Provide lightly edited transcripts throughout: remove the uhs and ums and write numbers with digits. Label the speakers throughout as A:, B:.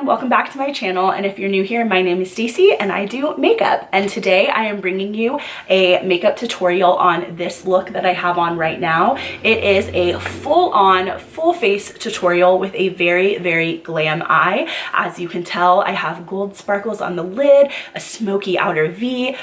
A: welcome back to my channel, and if you're new here, my name is Stacey and I do makeup, and today I am bringing you a makeup tutorial on this look that I have on right now. It is a full-on, full-face tutorial with a very glam eye. As you can tell, I have gold sparkles on the lid, a smoky outer V,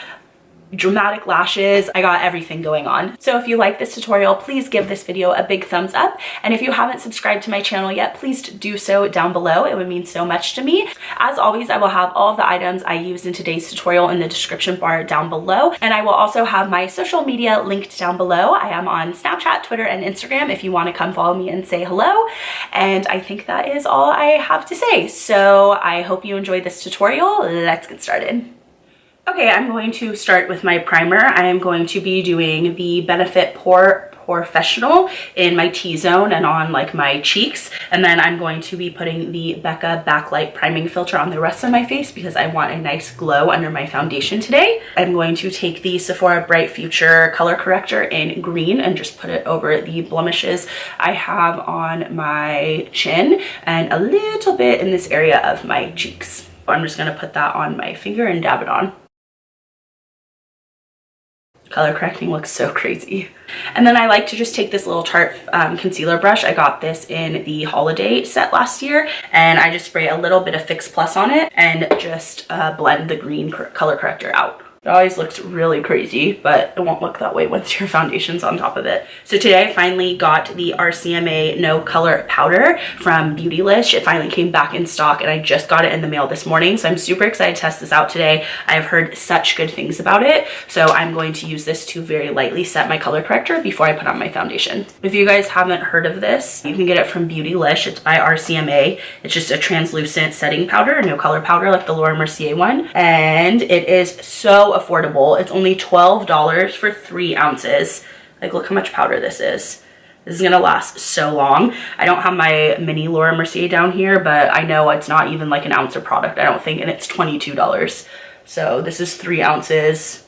A: dramatic lashes. I got everything going on. So if you like this tutorial, please give this video a big thumbs up. And if you haven't subscribed to my channel yet, please do so down below. It would mean so much to me. As always, I will have all of the items I used in today's tutorial in the description bar down below. And I will also have my social media linked down below. I am on Snapchat, Twitter, and Instagram if you want to come follow me and say hello. And I think that is all I have to say. So I hope you enjoyed this tutorial. Let's get started. Okay, I'm going to start with my primer. I am going to be doing the Benefit Porefessional in my T-zone and on like my cheeks. And then I'm going to be putting the Becca Backlight priming filter on the rest of my face because I want a nice glow under my foundation today. I'm going to take the Sephora Bright Future color corrector in green and just put it over the blemishes I have on my chin and a little bit in this area of my cheeks. I'm just gonna put that on my finger and dab it on. Color correcting looks so crazy. And then I like to just take this little Tarte concealer brush. I got this in the holiday set last year, and I just spray a little bit of Fix Plus on it and just blend the green color corrector out. It always looks really crazy, but it won't look that way once your foundation's on top of it. So today I finally got the RCMA No Color Powder from Beautylist. It finally came back in stock and I just got it in the mail this morning. So I'm super excited to test this out today. I've heard such good things about it. So I'm going to use this to very lightly set my color corrector before I put on my foundation. If you guys haven't heard of this, you can get it from Beautylist. It's by RCMA. It's just a translucent setting powder, no color powder like the Laura Mercier one. And it is so affordable. It's only $12 for 3 ounces. Like, look how much powder this is. This is gonna last so long. I don't have my mini Laura Mercier down here, but I know it's not even like an ounce of product, I don't think, and it's $22. So this is 3 ounces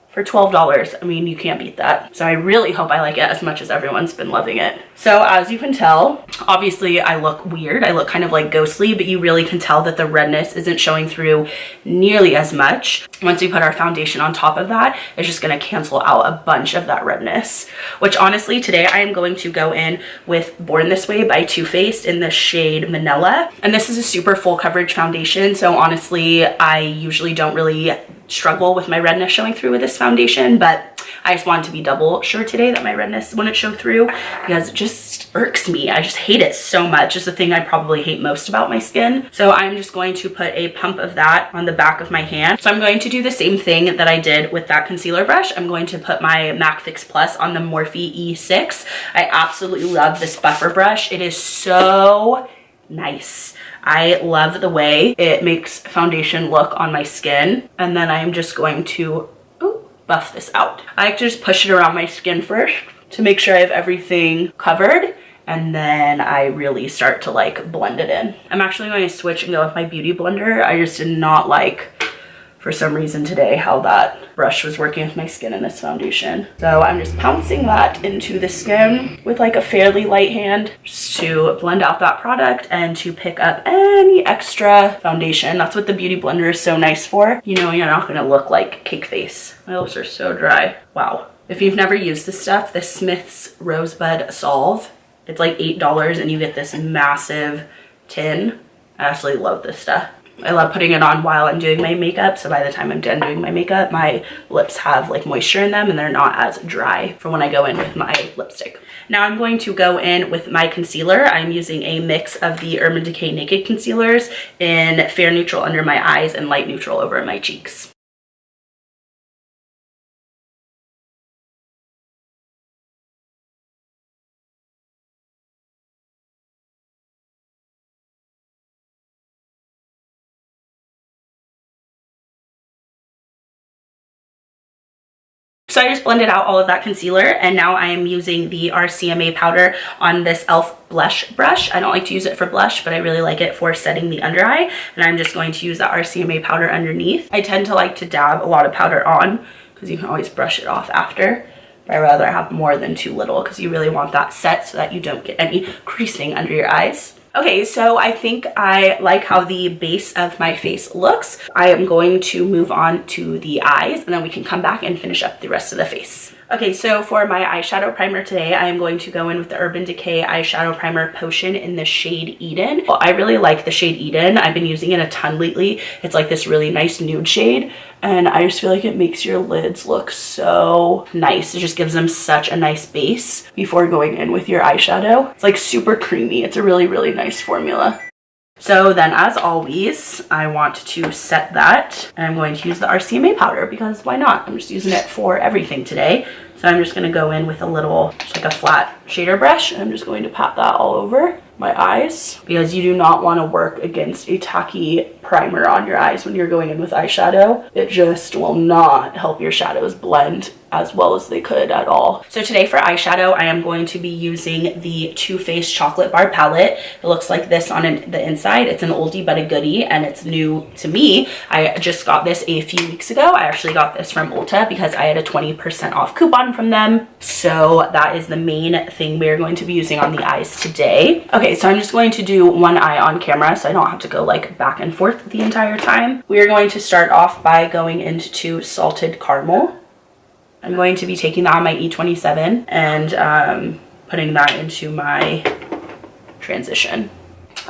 A: for $12. I mean, you can't beat that. So I really hope I like it as much as everyone's been loving it. So as you can tell, obviously I look weird. I look kind of like ghostly, but you really can tell that the redness isn't showing through nearly as much. Once we put our foundation on top of that, it's just gonna cancel out a bunch of that redness, which honestly today I am going to go in with Born This Way by Too Faced in the shade Manila. And this is a super full coverage foundation. So honestly, I usually don't really struggle with my redness showing through with this foundation, but I just wanted to be double sure today that my redness wouldn't show through because it just irks me. I just hate it so much. It's the thing I probably hate most about my skin. So I'm just going to put a pump of that on the back of my hand. So I'm going to do the same thing that I did with that concealer brush. I'm going to put my MAC Fix Plus on the Morphe E6. I absolutely love this buffer brush. It is so nice. I love the way it makes foundation look on my skin. And then I am just going to buff this out. I like to just push it around my skin first to make sure I have everything covered, and then I really start to like blend it in. I'm actually going to switch and go with my beauty blender. I just did not like, for some reason today, how that brush was working with my skin in this foundation. So I'm just pouncing that into the skin with like a fairly light hand just to blend out that product and to pick up any extra foundation. That's what the beauty blender is so nice for. You know, you're not gonna look like cake face. My lips are so dry. Wow. If you've never used this stuff, the Smith's Rosebud Solve, it's like $8 and you get this massive tin. I absolutely love this stuff. I love putting it on while I'm doing my makeup, so by the time I'm done doing my makeup, my lips have like moisture in them and they're not as dry for when I go in with my lipstick. Now I'm going to go in with my concealer. I'm using a mix of the Urban Decay Naked Concealers in fair neutral under my eyes and light neutral over my cheeks. So I just blended out all of that concealer, and now I am using the RCMA powder on this e.l.f. blush brush. I don't like to use it for blush, but I really like it for setting the under eye, and I'm just going to use the RCMA powder underneath. I tend to like to dab a lot of powder on because you can always brush it off after, but I rather have more than too little because you really want that set so that you don't get any creasing under your eyes. Okay, so I think I like how the base of my face looks. I am going to move on to the eyes, and then we can come back and finish up the rest of the face. Okay, so for my eyeshadow primer today, I am going to go in with the Urban Decay Eyeshadow Primer Potion in the shade Eden. Well, I really like the shade Eden. I've been using it a ton lately. It's like this really nice nude shade, and I just feel like it makes your lids look so nice. It just gives them such a nice base before going in with your eyeshadow. It's like super creamy. It's a really, really nice formula. So then, as always, I want to set that, and I'm going to use the RCMA powder because why not? I'm just using it for everything today. So I'm just going to go in with a little, just like a flat shader brush, and I'm just going to pat that all over my eyes, because you do not want to work against a tacky primer on your eyes when you're going in with eyeshadow. It just will not help your shadows blend as well as they could at all. So today for eyeshadow, I am going to be using the Too Faced Chocolate Bar Palette. It looks like this on the inside. It's an oldie but a goodie, and it's new to me. I just got this a few weeks ago. I actually got this from Ulta because I had a 20% off coupon from them. So that is the main thing we're going to be using on the eyes today. Okay, so I'm just going to do one eye on camera so I don't have to go like back and forth the entire time. We are going to start off by going into Salted Caramel. I'm going to be taking that on my E27 and putting that into my transition.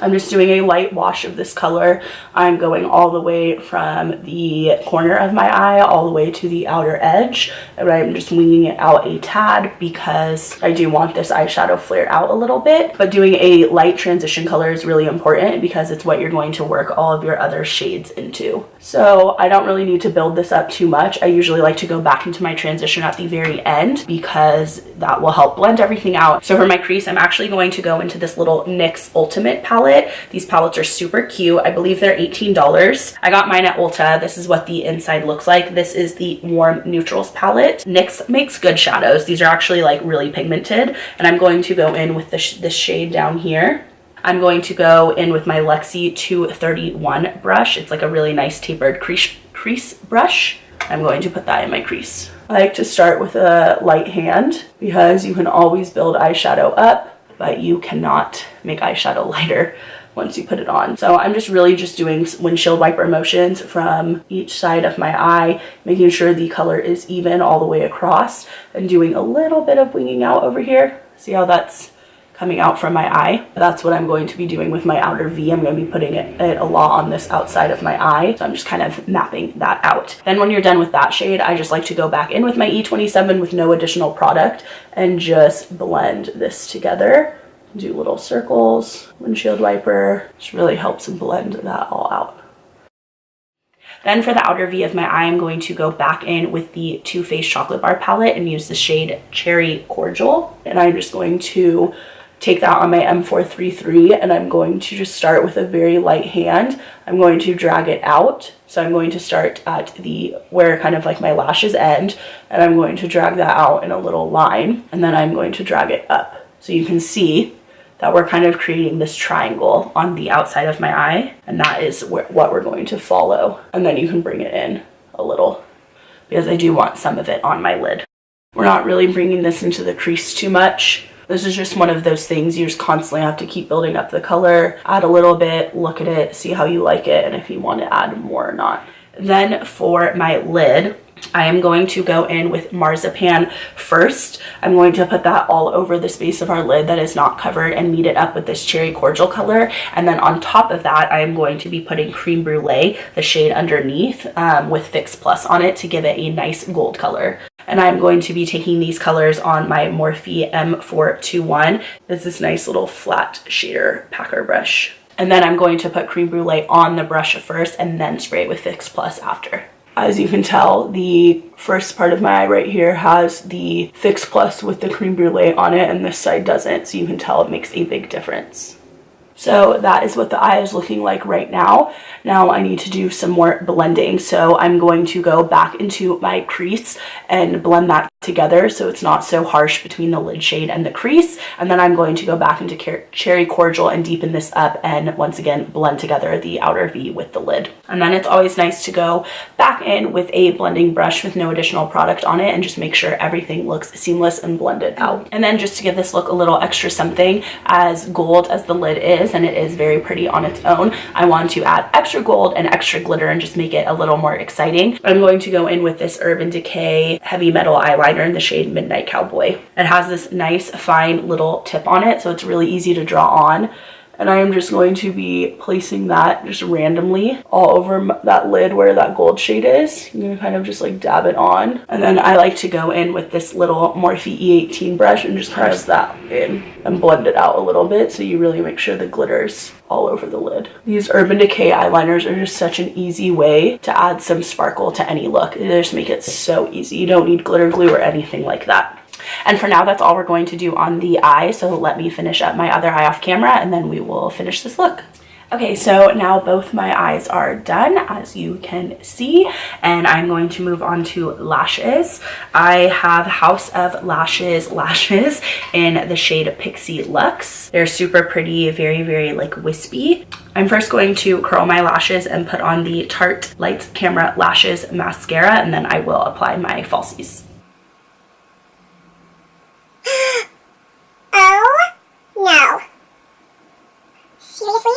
A: I'm just doing a light wash of this color. I'm going all the way from the corner of my eye all the way to the outer edge, and I'm just winging it out a tad because I do want this eyeshadow flare out a little bit. But doing a light transition color is really important because it's what you're going to work all of your other shades into. So I don't really need to build this up too much. I usually like to go back into my transition at the very end because that will help blend everything out. So for my crease, I'm actually going to go into this little NYX Ultimate palette. These palettes are super cute. I believe they're $18. I got mine at Ulta. This is what the inside looks like. This is the Warm Neutrals palette. NYX makes good shadows. These are actually like really pigmented, and I'm going to go in with this shade down here. I'm going to go in with my Luxe 231 brush. It's like a really nice tapered crease brush. I'm going to put that in my crease. I like to start with a light hand because you can always build eyeshadow up, but you cannot make eyeshadow lighter once you put it on. So I'm just really just doing windshield wiper motions from each side of my eye, making sure the color is even all the way across, and doing a little bit of winging out over here. See how that's coming out from my eye? That's what I'm going to be doing with my outer V. I'm going to be putting it a lot on this outside of my eye. So I'm just kind of mapping that out. Then when you're done with that shade, I just like to go back in with my E27 with no additional product and just blend this together. Do little circles, windshield wiper. Just really helps blend that all out. Then for the outer V of my eye, I'm going to go back in with the Too Faced Chocolate Bar Palette and use the shade Cherry Cordial. And I'm just going to take that on my M433, and I'm going to just start with a very light hand. I'm going to drag it out. So I'm going to start at where kind of like my lashes end, and I'm going to drag that out in a little line, and then I'm going to drag it up. So you can see that we're kind of creating this triangle on the outside of my eye, and that is what we're going to follow. And then you can bring it in a little because I do want some of it on my lid. We're not really bringing this into the crease too much. This is just one of those things you just constantly have to keep building up the color, add a little bit, look at it, see how you like it, and if you want to add more or not. Then for my lid, I am going to go in with Marzipan first. I'm going to put that all over the space of our lid that is not covered and meet it up with this Cherry Cordial color. And then on top of that, I am going to be putting Cream Brulee, the shade underneath, with Fix Plus on it to give it a nice gold color. And I'm going to be taking these colors on my Morphe M421. It's this nice little flat shader packer brush. And then I'm going to put Cream Brulee on the brush first and then spray it with Fix Plus after. As you can tell, the first part of my eye right here has the Fix Plus with the Cream Brulee on it, and this side doesn't, so you can tell it makes a big difference. So that is what the eye is looking like right now. Now I need to do some more blending. So I'm going to go back into my crease and blend that together so it's not so harsh between the lid shade and the crease. And then I'm going to go back into Cherry Cordial and deepen this up and once again blend together the outer V with the lid. And then it's always nice to go back in with a blending brush with no additional product on it and just make sure everything looks seamless and blended out. And then just to give this look a little extra something, as gold as the lid is, is, and it is very pretty on its own. I want to add extra gold and extra glitter and just make it a little more exciting. I'm going to go in with this Urban Decay Heavy Metal eyeliner in the shade Midnight Cowboy. It has this nice fine little tip on it, so it's really easy to draw on. And I am just going to be placing that just randomly all over that lid where that gold shade is. I'm going to kind of just like dab it on. And then I like to go in with this little Morphe E18 brush and just press that in and blend it out a little bit, so you really make sure the glitter's all over the lid. These Urban Decay eyeliners are just such an easy way to add some sparkle to any look. They just make it so easy. You don't need glitter glue or anything like that. And for now, that's all we're going to do on the eye. So let me finish up my other eye off camera and then we will finish this look. Okay, so now both my eyes are done, as you can see, and I'm going to move on to lashes. I have House of Lashes lashes in the shade Pixie Luxe. They're super pretty, very like wispy. I'm first going to curl my lashes and put on the Tarte Light Camera Lashes mascara, and then I will apply my falsies.
B: Oh no. Seriously?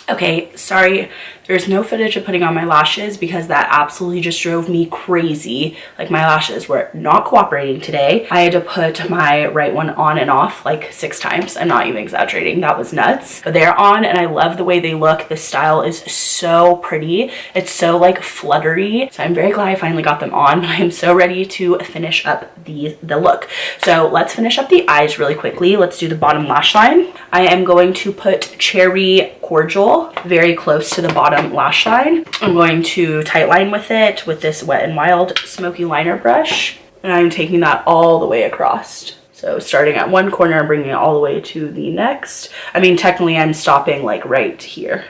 A: Okay, sorry, there's no footage of putting on my lashes because that absolutely just drove me crazy. Like, my lashes were not cooperating today. I had to put my right one on and off like 6 times. I'm not even exaggerating. That was nuts. But they're on and I love the way they look. The style is so pretty. It's so like fluttery. So I'm very glad I finally got them on. I'm so ready to finish up the look. So let's finish up the eyes really quickly. Let's do the bottom lash line. I am going to put Cherry Cordial very close to the bottom lash line. I'm going to tight line with it with this Wet n Wild Smoky liner brush, and I'm taking that all the way across. So starting at one corner and bringing it all the way to the next. I mean, technically I'm stopping like right here.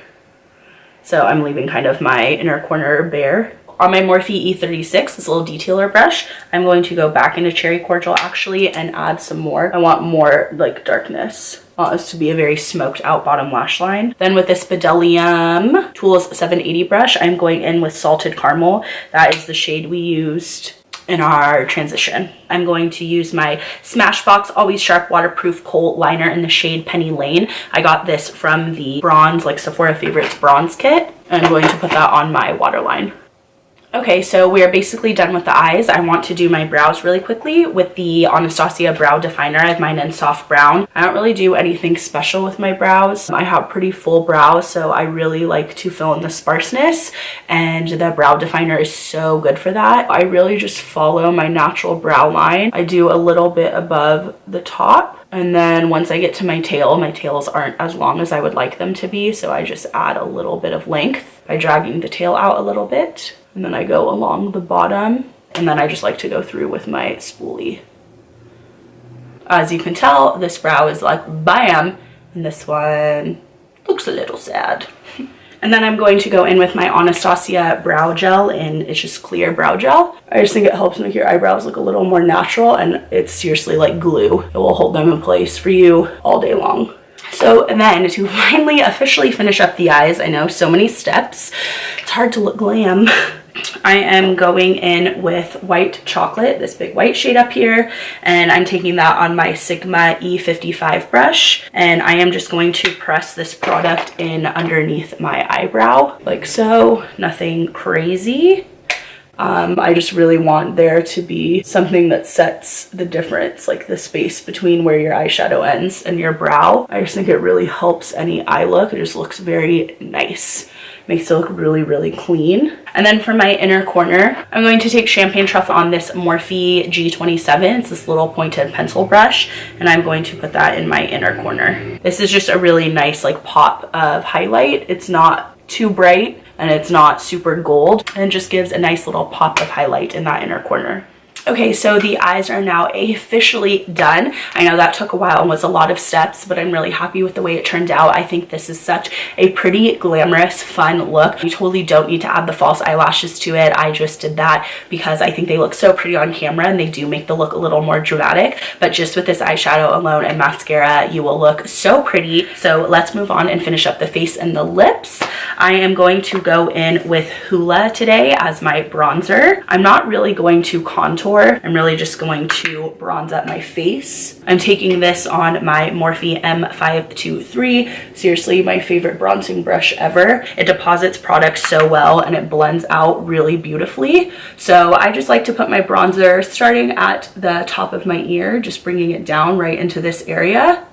A: So I'm leaving kind of my inner corner bare. On my Morphe E36, this little detailer brush, I'm going to go back into Cherry Cordial actually and add some more. I want more like darkness. I want this to be a very smoked out bottom lash line. Then with this Bedelium Tools 780 brush, I'm going in with Salted Caramel. That is the shade we used in our transition. I'm going to use my Smashbox Always Sharp Waterproof Kohl Liner in the shade Penny Lane. I got this from the bronze, like Sephora Favorites bronze kit. And I'm going to put that on my waterline. Okay, so we are basically done with the eyes. I want to do my brows really quickly with the Anastasia Brow Definer. I have mine in soft brown. I don't really do anything special with my brows. I have pretty full brows, so I really like to fill in the sparseness, and the Brow Definer is so good for that. I really just follow my natural brow line. I do a little bit above the top, and then once I get to my tails aren't as long as I would like them to be, so I just add a little bit of length by dragging the tail out a little bit. And then I go along the bottom, and then I just like to go through with my spoolie. As you can tell, this brow is like bam, and this one looks a little sad. And then I'm going to go in with my Anastasia brow gel, and it's just clear brow gel. I just think it helps make your eyebrows look a little more natural, and it's seriously like glue. It will hold them in place for you all day long. So then to finally officially finish up the eyes, I know so many steps, it's hard to look glam. I am going in with White Chocolate, this big white shade up here, and I'm taking that on my Sigma E55 brush, and I am just going to press this product in underneath my eyebrow, like so, nothing crazy. I just really want there to be something that sets the difference, like the space between where your eyeshadow ends and your brow. I just think it really helps any eye look. It just looks very nice. Makes it look really clean. And then for my inner corner, I'm going to take Champagne Truffle on this Morphe G27. It's this little pointed pencil brush, and I'm going to put that in my inner corner. This is just a really nice like pop of highlight. It's not too bright and it's not super gold, and it just gives a nice little pop of highlight in that inner corner. Okay, so the eyes are now officially done. I know that took a while and was a lot of steps, but I'm really happy with the way it turned out. I think this is such a pretty glamorous, fun look. You totally don't need to add the false eyelashes to it. I just did that because I think they look so pretty on camera, and they do make the look a little more dramatic. But just with this eyeshadow alone and mascara, you will look so pretty. So let's move on and finish up the face and the lips. I am going to go in with Hoola today as my bronzer. I'm not really going to contour store. I'm really just going to bronze up my face. I'm taking this on my Morphe M523. Seriously, my favorite bronzing brush ever. It deposits product so well and it blends out really beautifully. So I just like to put my bronzer starting at the top of my ear, just bringing it down right into this area.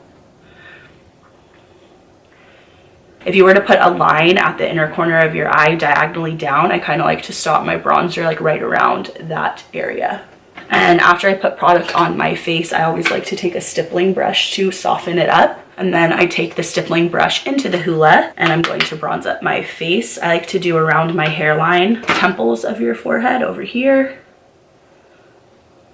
A: If you were to put a line at the inner corner of your eye diagonally down, I kind of like to stop my bronzer like right around that area. And after I put product on my face, I always like to take a stippling brush to soften it up. And then I take the stippling brush into the hula and I'm going to bronze up my face. I like to do around my hairline, temples of your forehead over here.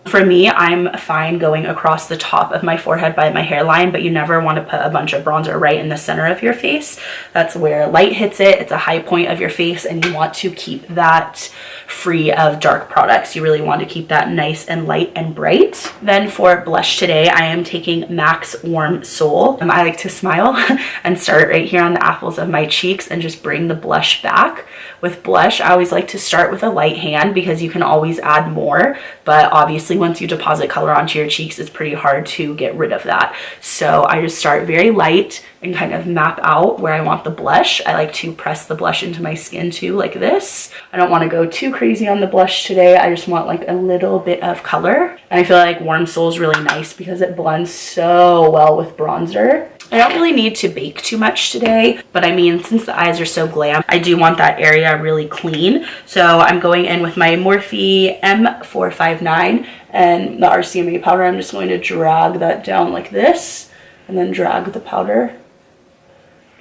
A: For me, I'm fine going across the top of my forehead by my hairline, but you never want to put a bunch of bronzer right in the center of your face. That's where light hits it. It's a high point of your face and you want to keep that free of dark products. You really want to keep that nice and light and bright. Then for blush today, I am taking MAC's Warm Soul. I like to smile and start right here on the apples of my cheeks and just bring the blush back. With blush, I always like to start with a light hand because you can always add more, but obviously once you deposit color onto your cheeks, it's pretty hard to get rid of that. So I just start very light and kind of map out where I want the blush. I like to press the blush into my skin too, like this. I don't want to go too crazy on the blush today. I just want like a little bit of color. And I feel like Warm Soul is really nice because it blends so well with bronzer. I don't really need to bake too much today, but I mean, since the eyes are so glam, I do want that area really clean. So I'm going in with my Morphe M459 and the RCMA powder. I'm just going to drag that down like this and then drag the powder.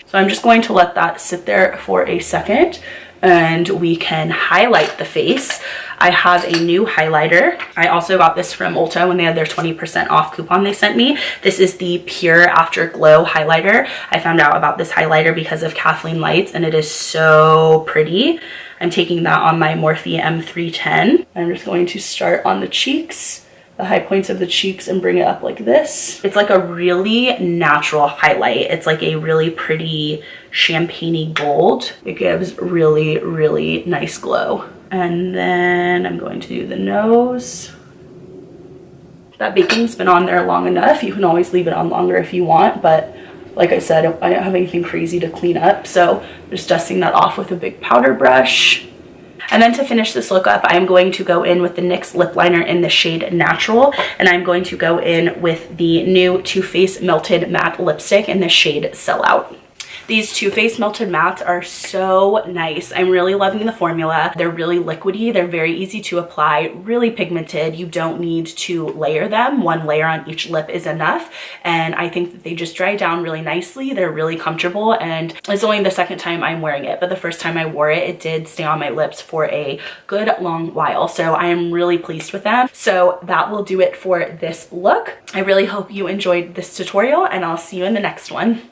A: So I'm just going to let that sit there for a second and we can highlight the face. I have a new highlighter. I also got this from Ulta when they had their 20% off coupon they sent me. This is the Pure Afterglow highlighter. I found out about this highlighter because of Kathleen Lights and it is so pretty. I'm taking that on my Morphe M310. I'm just going to start on the cheeks, the high points of the cheeks, and bring it up like this. It's like a really natural highlight. It's like a really pretty champagne-y gold. It gives really, really nice glow. And then I'm going to do the nose. That baking's been on there long enough. You can always leave it on longer if you want, but like I said, I don't have anything crazy to clean up, so just dusting that off with a big powder brush. And then to finish this look up, I'm going to go in with the NYX lip liner in the shade Natural, and I'm going to go in with the new Too Faced Melted Matte Lipstick in the shade Sellout. These Too Faced Melted Mattes are so nice. I'm really loving the formula. They're really liquidy. They're very easy to apply, really pigmented. You don't need to layer them. One layer on each lip is enough. And I think that they just dry down really nicely. They're really comfortable. And it's only the second time I'm wearing it, but the first time I wore it, it did stay on my lips for a good long while. So I am really pleased with them. So that will do it for this look. I really hope you enjoyed this tutorial and I'll see you in the next one.